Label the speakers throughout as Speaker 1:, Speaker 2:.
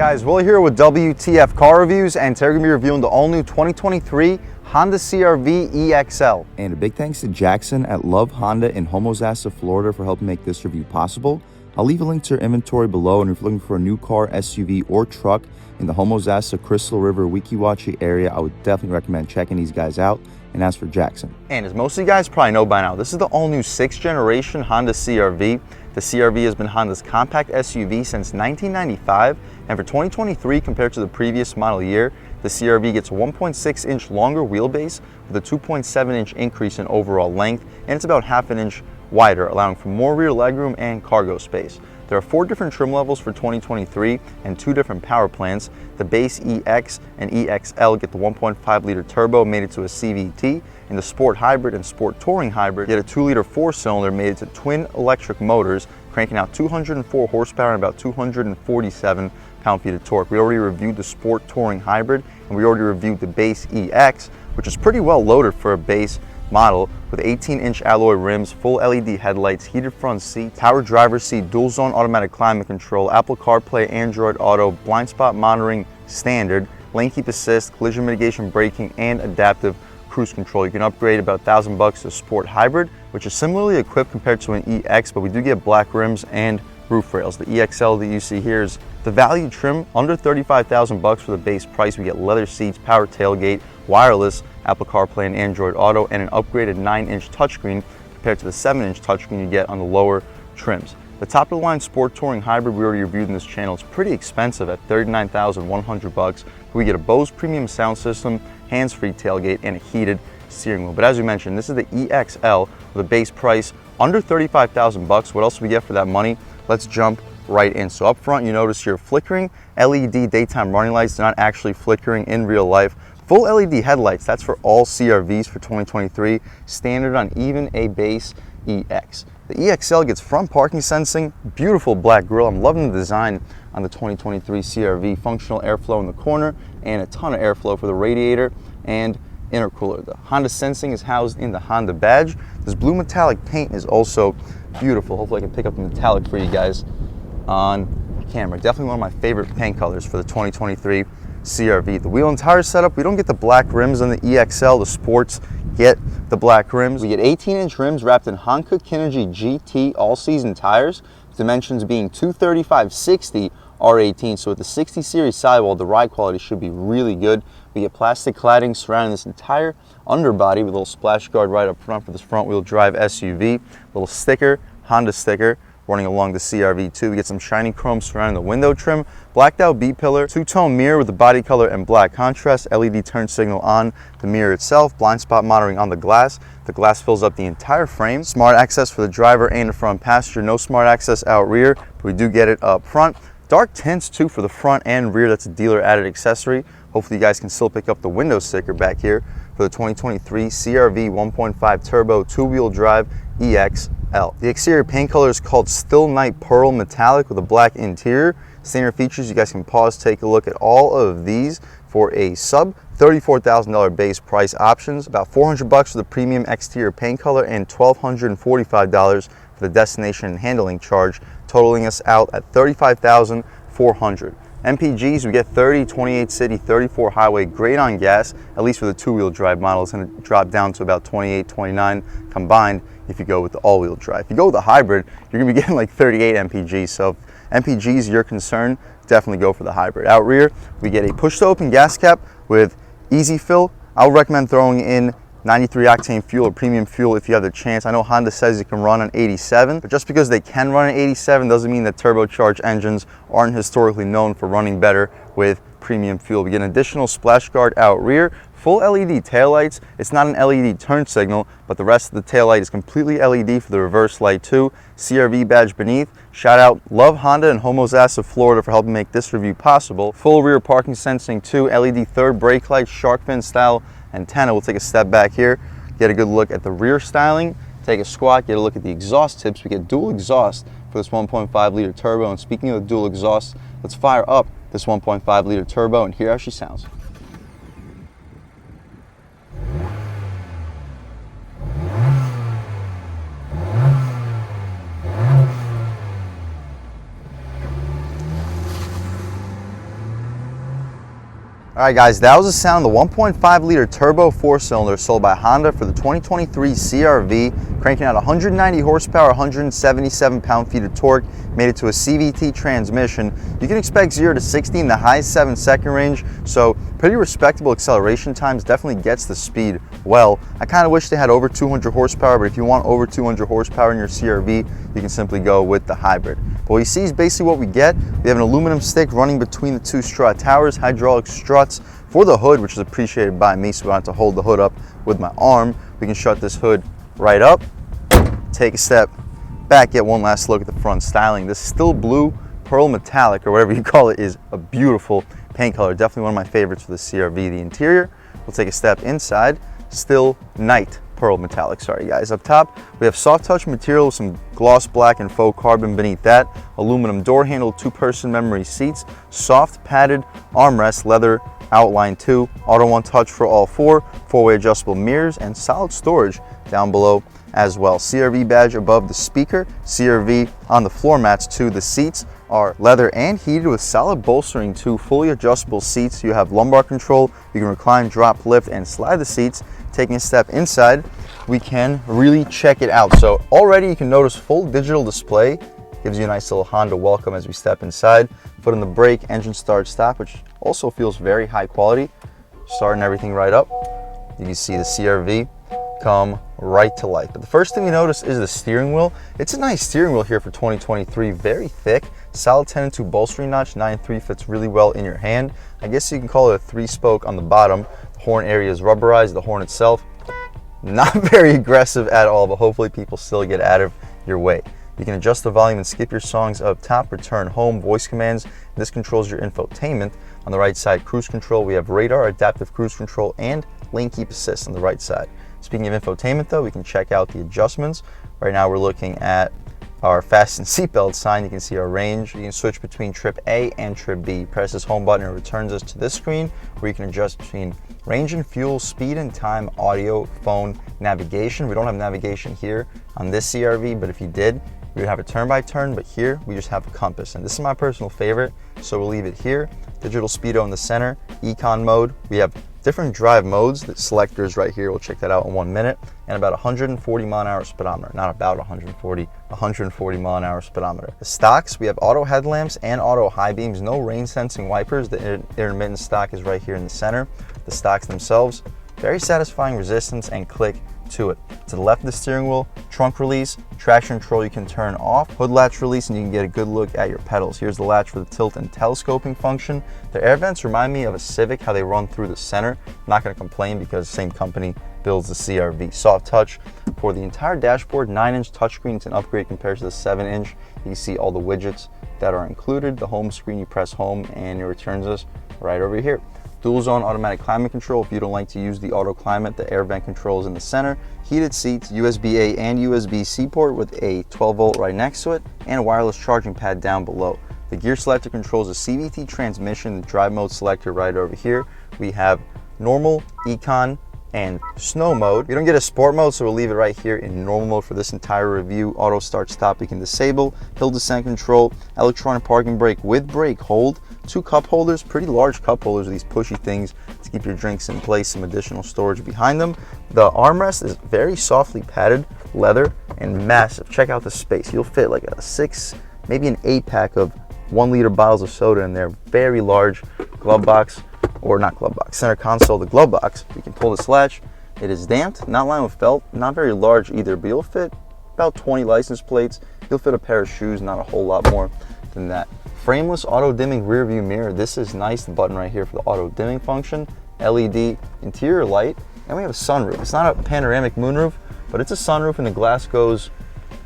Speaker 1: guys, Will here with W.T.F car reviews, and today we're going to be reviewing the all-new 2023 Honda CR-V EXL.
Speaker 2: And a big thanks to Jackson at Love Honda in Homosassa, Florida for helping make this review possible. I'll leave a link to their inventory below, and if you're looking for a new car, SUV, or truck in the Homosassa, Crystal River, Weeki Wachee area, I would definitely recommend checking these guys out. And as for Jackson.
Speaker 1: And as most of you guys probably know by now, this is the all-new 6th generation Honda CR-V. The CR-V has been Honda's compact SUV since 1995, and for 2023, compared to the previous model year, the CR-V gets a 1.6-inch longer wheelbase with a 2.7-inch increase in overall length, and it's about half an inch wider, allowing for more rear legroom and cargo space. There are 4 different trim levels for 2023 and 2 different power plants. The base EX and EXL get the 1.5-liter turbo mated to a CVT, and the Sport Hybrid and Sport Touring Hybrid get a 2-liter 4-cylinder mated to twin electric motors, cranking out 204 horsepower and about 247 pound-feet of torque. We already reviewed the Sport Touring Hybrid, and we already reviewed the base EX, which is pretty well loaded for a base model with 18-inch alloy rims, full LED headlights, heated front seats, power driver's seat, dual zone automatic climate control, Apple CarPlay, Android Auto, blind spot monitoring standard, lane keep assist, collision mitigation braking, and adaptive cruise control. You can upgrade about $1,000 to Sport Hybrid, which is similarly equipped compared to an EX, but we do get black rims and roof rails. The EXL that you see here is the value trim, under $35,000 for the base price. We get leather seats, power tailgate, wireless, Apple CarPlay and Android Auto, and an upgraded 9-inch touchscreen compared to the 7-inch touchscreen you get on the lower trims. The top-of-the-line Sport Touring Hybrid we already reviewed in this channel. It's pretty expensive at $39,100. We get a Bose premium sound system, hands-free tailgate, and a heated steering wheel. But as we mentioned, this is the EXL with a base price under $35,000. What else do we get for that money? Let's jump right in. So up front, you notice your flickering LED daytime running lights. They're not actually flickering in real life. Full LED headlights, that's for all CR-Vs for 2023, standard on even a base EX. The EXL gets front parking sensing, beautiful black grille. I'm loving the design on the 2023 CR-V, functional airflow in the corner, and a ton of airflow for the radiator and intercooler. The Honda sensing is housed in the Honda badge. This blue metallic paint is also beautiful. Hopefully I can pick up the metallic for you guys on camera. Definitely one of my favorite paint colors for the 2023 CR-V. The wheel and tire setup, we don't get the black rims on the EXL. The Sports get the black rims. We get 18-inch rims wrapped in Honka Kinergy GT all-season tires, dimensions being 235/60 R18. So with the 60 series sidewall, the ride quality should be really good. We get plastic cladding surrounding this entire underbody with a little splash guard right up front for this front-wheel drive SUV. Little sticker, Honda sticker, running along the CR-V too. We get some shiny chrome surrounding the window trim, blacked out B-pillar, 2-tone mirror with the body color and black contrast, LED turn signal on the mirror itself, blind spot monitoring on the glass. The glass fills up the entire frame. Smart access for the driver and the front passenger. No smart access out rear, but we do get it up front. Dark tints too for the front and rear. That's a dealer added accessory. Hopefully you guys can still pick up the window sticker back here for the 2023 CR-V 1.5 turbo 2-wheel drive EXL. The exterior paint color is called Still Night Pearl Metallic with a black interior. Standard features, you guys can pause, take a look at all of these for a sub $34,000 base price. Options, about $400 for the premium exterior paint color and $1,245 for the destination and handling charge, totaling us out at $35,400. MPGs, we get 30, 28 city, 34 highway, great on gas, at least for the 2-wheel drive model. It's going to drop down to about 28, 29 combined if you go with the all-wheel drive. If you go with the hybrid, you're going to be getting like 38 MPGs. So if MPG is your concern, definitely go for the hybrid. Out rear, we get a push-to-open gas cap with easy fill. I would recommend throwing in 93 octane fuel or premium fuel if you have the chance. I know Honda says it can run on 87, but just because they can run on 87 doesn't mean that turbocharged engines aren't historically known for running better with premium fuel. We get an additional splash guard out rear, full LED taillights. It's not an LED turn signal, but the rest of the taillight is completely LED for the reverse light too. CR-V badge beneath. Shout out Love Honda in Homosassa, Florida for helping make this review possible. Full rear parking sensing too, LED third brake light, shark fin style antenna. We'll take a step back here, get a good look at the rear styling, take a squat, get a look at the exhaust tips. We get dual exhaust for this 1.5-liter turbo. And speaking of the dual exhaust, let's fire up this 1.5-liter turbo and hear how she sounds. All right, guys, that was the sound of the 1.5 liter turbo 4-cylinder sold by Honda for the 2023 CR-V, cranking out 190 horsepower, 177 pound-feet of torque, made it to a CVT transmission. You can expect 0 to 60 in the high 7-second range, so pretty respectable acceleration times, definitely gets the speed well. I kind of wish they had over 200 horsepower, but if you want over 200 horsepower in your CR-V, you can simply go with the hybrid. But what you see is basically what we get. We have an aluminum stick running between the two straw towers, hydraulic struts for the hood, which is appreciated by me, so I don't have to hold the hood up with my arm. We can shut this hood right up, take a step back, get one last look at the front styling. This still blue pearl metallic, or whatever you call it, is a beautiful paint color. Definitely one of my favorites for the CR-V. The interior, we'll take a step inside, still night pearl metallic. Sorry guys. Up top we have soft touch material, some gloss black and faux carbon beneath that, aluminum door handle, 2-person memory seats, soft padded armrest, leather outline 2, auto one touch for all 4-way adjustable mirrors, and solid storage down below as well. CR-V badge above the speaker, CR-V on the floor mats too. The seats are leather and heated with solid bolstering too, fully adjustable seats. You have lumbar control, you can recline, drop, lift, and slide the seats. Taking a step inside, we can really check it out. So already you can notice full digital display, gives you a nice little Honda welcome as we step inside. Foot on the brake, engine start stop, which also feels very high quality. Starting everything right up, you can see the CR-V come right to life. But the first thing you notice is the steering wheel. It's a nice steering wheel here for 2023, very thick, solid 10-2 bolstering notch, 9.3 fits really well in your hand. I guess you can call it a 3-spoke on the bottom. The horn area is rubberized. The horn itself, not very aggressive at all, but hopefully people still get out of your way. You can adjust the volume and skip your songs up top, return home, voice commands. This controls your infotainment. On the right side, cruise control. We have radar, adaptive cruise control, and lane keep assist on the right side. Speaking of infotainment though, we can check out the adjustments. Right now we're looking at our fasten seatbelt sign. You can see our range. You can switch between trip A and trip B. Press this home button and it returns us to this screen where you can adjust between range and fuel, speed and time, audio, phone, navigation. We don't have navigation here on this CR-V, but if you did, we would have a turn by turn, but here we just have a compass. And this is my personal favorite, so we'll leave it here. Digital speedo in the center, econ mode. We have different drive modes. The selectors right here, we'll check that out in 1 minute. And about 140 mile an hour speedometer, not about 140 mile an hour speedometer. The stocks, we have auto headlamps and auto high beams, no rain sensing wipers. The intermittent stock is right here in the center. The stocks themselves, very satisfying resistance and click to it. To the left of the steering wheel, trunk release, traction control you can turn off, hood latch release, and you can get a good look at your pedals. Here's the latch for the tilt and telescoping function. The air vents remind me of a Civic, how they run through the center. I'm not going to complain because the same company builds the CR-V. Soft touch for the entire dashboard, 9-inch touchscreen. It's an upgrade compared to the 7-inch. You can see all the widgets that are included. The home screen, you press home and it returns us right over here. Dual zone automatic climate control. If you don't like to use the auto climate, the air vent control is in the center. Heated seats, USB-A and USB-C port with a 12-volt right next to it, and a wireless charging pad down below. The gear selector controls a CVT transmission. The drive mode selector right over here. We have normal, econ, and snow mode. We don't get a sport mode, so we'll leave it right here in normal mode for this entire review. Auto start stop we can disable. Hill descent control, electronic parking brake with brake hold, 2 cup holders, pretty large cup holders with these pushy things to keep your drinks in place, some additional storage behind them. The armrest is very softly padded leather and massive. Check out the space. You'll fit like a 6, maybe an 8-pack of 1-liter bottles of soda in there. Very large glove box, or not glove box, center console, the glove box. You can pull this latch. It is damped, not lined with felt, not very large either, but you'll fit about 20 license plates. You'll fit a pair of shoes, not a whole lot more than that. Frameless auto dimming rear view mirror. This is nice, the button right here for the auto dimming function. LED interior light, and we have a sunroof. It's not a panoramic moonroof, but it's a sunroof and the glass goes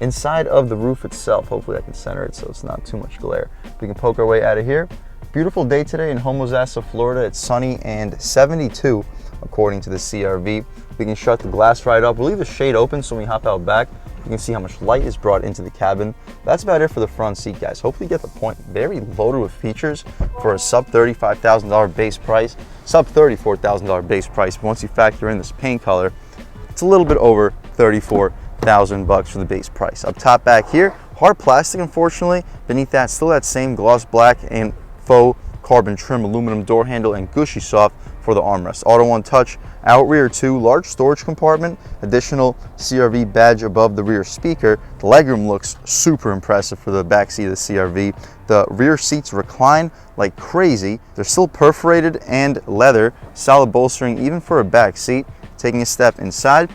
Speaker 1: inside of the roof itself. Hopefully I can center it so it's not too much glare. We can poke our way out of here. Beautiful day today in Homosassa, Florida. It's sunny and 72 according to the CR-V. We can shut the glass right up. We'll leave the shade open so when we hop out back, you can see how much light is brought into the cabin. That's about it for the front seat, guys. Hopefully you get the point. Very loaded with features for a sub $35,000 base price, sub $34,000 base price. But once you factor in this paint color, it's a little bit over $34,000 for the base price. Up top back here, hard plastic, unfortunately. Beneath that, still that same gloss black and faux carbon trim aluminum door handle, and Gushy Soft for the armrest. Auto one touch, out rear 2, large storage compartment, additional CRV badge above the rear speaker. The legroom looks super impressive for the back seat of the CRV. The rear seats recline like crazy. They're still perforated and leather, solid bolstering even for a back seat. Taking a step inside,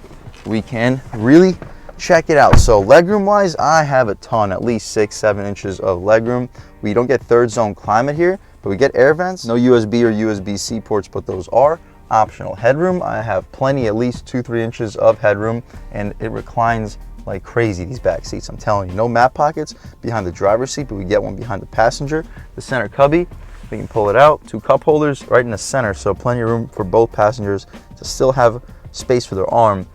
Speaker 1: we can really check it out. So legroom wise, I have a ton, at least 6-7 inches of legroom. We don't get third zone climate here, but we get air vents. No USB or USB-C ports, but those are optional. Headroom, I have plenty, at least 2-3 inches of headroom, and it reclines like crazy, these back seats. I'm telling you, no map pockets behind the driver's seat, but we get one behind the passenger. The center cubby, we can pull it out. 2 cup holders right in the center, so plenty of room for both passengers to still have space for their arm,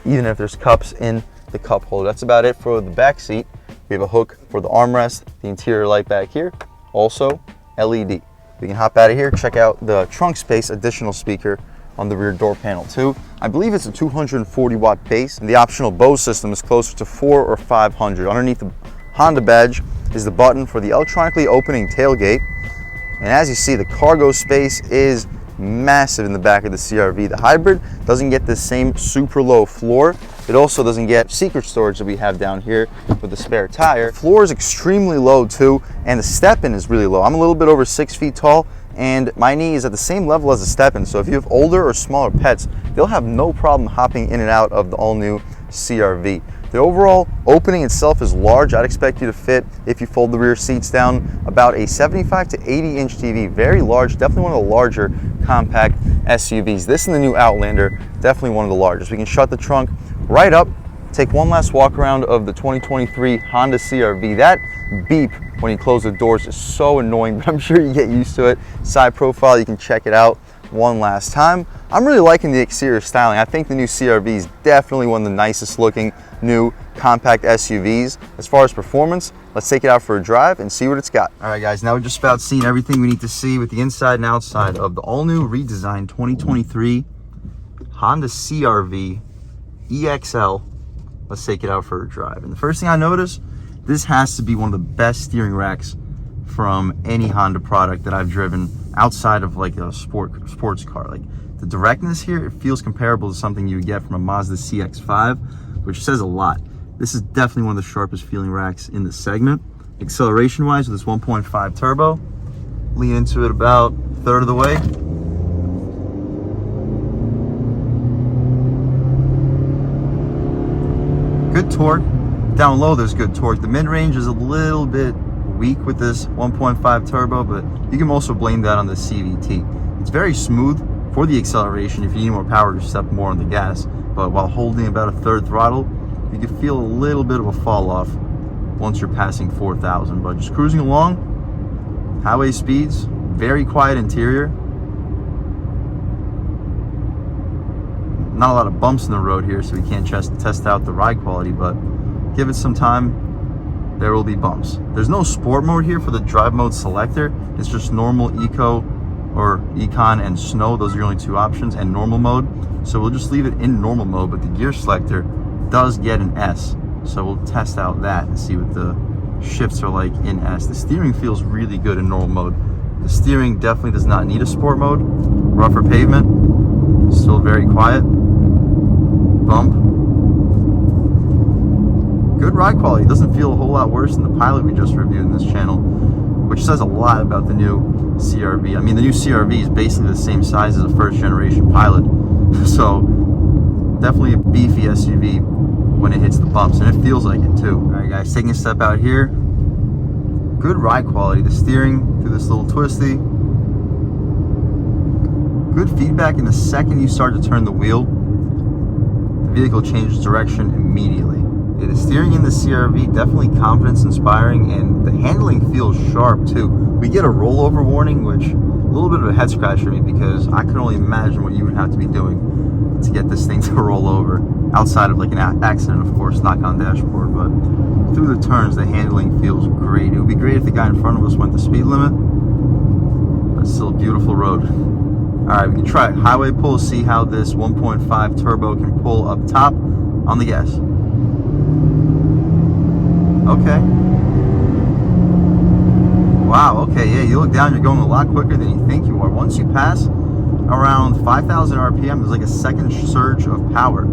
Speaker 1: even if there's cups in the cup holder. That's about it for the back seat. We have a hook for the armrest, the interior light back here, also LED. We can hop out of here, check out the trunk space, additional speaker on the rear door panel too. I believe it's a 240 watt base, and the optional Bose system is closer to 400 or 500. Underneath the Honda badge is the button for the electronically opening tailgate. And as you see, the cargo space is massive in the back of the CRV. The hybrid doesn't get the same super low floor. It also doesn't get secret storage that we have down here with the spare tire. The floor is extremely low too, and the step-in is really low. I'm a little bit over 6 feet tall, and my knee is at the same level as the step-in. So if you have older or smaller pets, they'll have no problem hopping in and out of the all-new CRV. The overall opening itself is large. I'd expect you to fit, if you fold the rear seats down, about a 75 to 80 inch TV. Very large, definitely one of the larger compact SUVs. This and the new Outlander, definitely one of the largest. We can shut the trunk right up, take one last walk around of the 2023 Honda CRV. That beep when you close the doors is so annoying, but I'm sure you get used to it. Side profile, you can check it out one last time. I'm really liking the exterior styling. I think the new CRV is definitely one of the nicest looking new compact SUVs. As far as performance, let's take it out for a drive and see what it's got. All right guys, now we're just about seen everything we need to see with the inside and outside of the all new redesigned 2023 Honda CRV EXL. Let's take it out for a drive. And the first thing I notice, this has to be one of the best steering racks from any Honda product that I've driven outside of like a sports car. Like the directness here, it feels comparable to something you would get from a Mazda CX-5, which says a lot. This is definitely one of the sharpest feeling racks in the segment. Acceleration wise, with this 1.5 turbo, lean into it about a third of the way. Good torque. Down low, there's good torque. The mid-range is a little bit weak with this 1.5 turbo, but you can also blame that on the CVT. It's very smooth for the acceleration. If you need more power, just step more on the gas. But while holding about a third throttle, you can feel a little bit of a fall off once you're passing 4,000. But just cruising along, highway speeds, very quiet interior. Not a lot of bumps in the road here, so we can't just test out the ride quality, but give it some time, there will be bumps. There's no sport mode here for the drive mode selector. It's just normal, eco, or econ and snow. Those are your only two options, and normal mode. So we'll just leave it in normal mode, but the gear selector does get an S. So we'll test out that and see what the shifts are like in S. The steering feels really good in normal mode. The steering definitely does not need a sport mode. Rougher pavement, still very quiet. Bump. Good ride quality. It doesn't feel a whole lot worse than the Pilot we just reviewed in this channel, which says a lot about the new CRV. I mean, the new CRV is basically the same size as a first generation Pilot. So definitely a beefy SUV when it hits the bumps, and it feels like it too. All right guys, taking a step out here. Good ride quality. The steering through this little twisty. Good feedback in the second you start to turn the wheel. The vehicle changes direction immediately. Yeah, the steering in the CRV, definitely confidence inspiring, and the handling feels sharp too. We get a rollover warning, which a little bit of a head scratch for me, because I can only imagine what you would have to be doing to get this thing to roll over. Outside of like an accident, of course, knock on dashboard, but through the turns, the handling feels great. It would be great if the guy in front of us went the speed limit, but it's still a beautiful road. All right, we can try highway pull, see how this 1.5 turbo can pull up top on the gas. Okay. Wow, okay, yeah, you look down, you're going a lot quicker than you think you are. Once you pass around 5,000 RPM, there's like a second surge of power.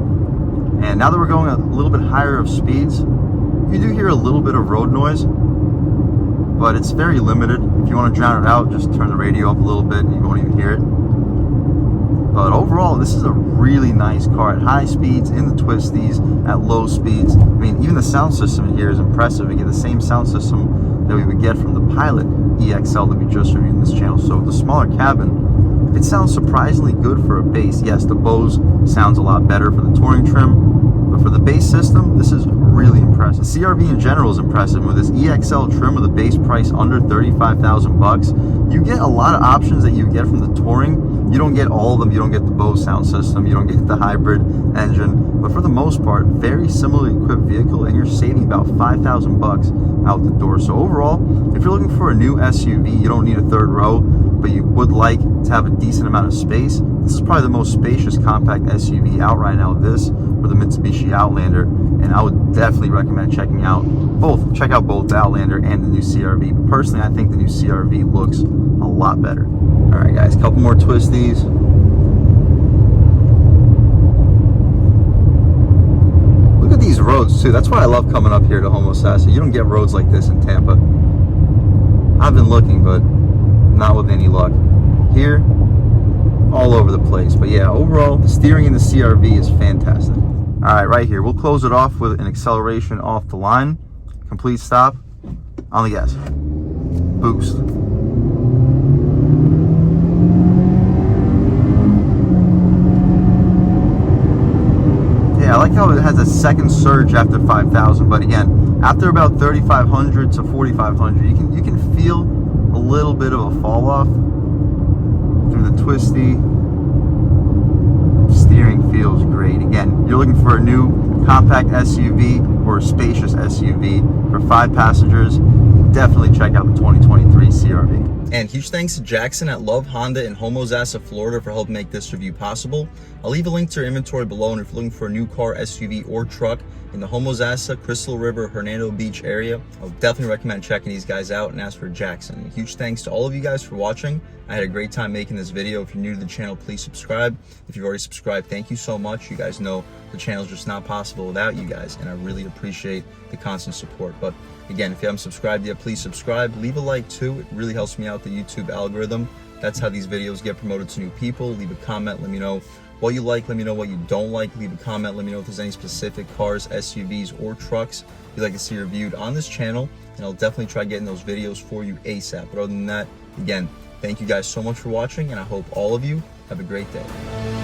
Speaker 1: And now that we're going a little bit higher of speeds, you do hear a little bit of road noise, but it's very limited. If you want to drown it out, just turn the radio up a little bit and you won't even hear it. But overall, this is a really nice car at high speeds, in the twisties, at low speeds. I mean, even the sound system in here is impressive. We get the same sound system that we would get from the Pilot EXL that we just reviewed in this channel. So with the smaller cabin, it sounds surprisingly good for a bass. Yes, the Bose sounds a lot better for the touring trim, but for the bass system, this is really impressive. The CR-V in general is impressive. With this EXL trim with a base price under 35,000 bucks, you get a lot of options that you get from the touring. You don't get all of them. You don't get the Bose sound system. You don't get the hybrid engine. But for the most part, very similarly equipped vehicle, and you're saving about 5,000 bucks out the door. So overall, if you're looking for a new SUV, you don't need a third row, but you would like to have a decent amount of space, this is probably the most spacious compact SUV out right now. This or the Mitsubishi Outlander, and I would definitely recommend checking out both. Check out both the Outlander and the new CR-V. But personally, I think the new CR-V looks a lot better. All right, guys, couple more twisties. Look at these roads too. That's why I love coming up here to Homosassa. You don't get roads like this in Tampa. I've been looking, but not with any luck. Here, all over the place. But yeah, overall, the steering in the CR-V is fantastic. All right, right here, we'll close it off with an acceleration off the line. Complete stop on the gas. Boost. Yeah, I like how it has a second surge after 5,000, but again, after about 3,500 to 4,500, you can feel a little bit of a fall off through the twisty. Steering feels great. Again, you're looking for a new compact SUV or a spacious SUV for 5 passengers, definitely check out the 2023 CR-V. And huge thanks to Jackson at Love Honda in Homosassa, Florida for helping make this review possible. I'll leave a link to their inventory below, and if you're looking for a new car, SUV, or truck in the Homosassa, Crystal River, Hernando Beach area, I would definitely recommend checking these guys out and ask for Jackson. Huge thanks to all of you guys for watching. I had a great time making this video. If you're new to the channel, please subscribe. If you've already subscribed, thank you so much. You guys know the channel is just not possible without you guys, and I really appreciate the constant support. But again, if you haven't subscribed yet, please subscribe. Leave a like too. It really helps me out the YouTube algorithm. That's how these videos get promoted to new people. Leave a comment. Let me know what you like. Let me know what you don't like. Leave a comment. Let me know if there's any specific cars, SUVs, or trucks you'd like to see reviewed on this channel, and I'll definitely try getting those videos for you ASAP. But other than that, again, thank you guys so much for watching, and I hope all of you have a great day.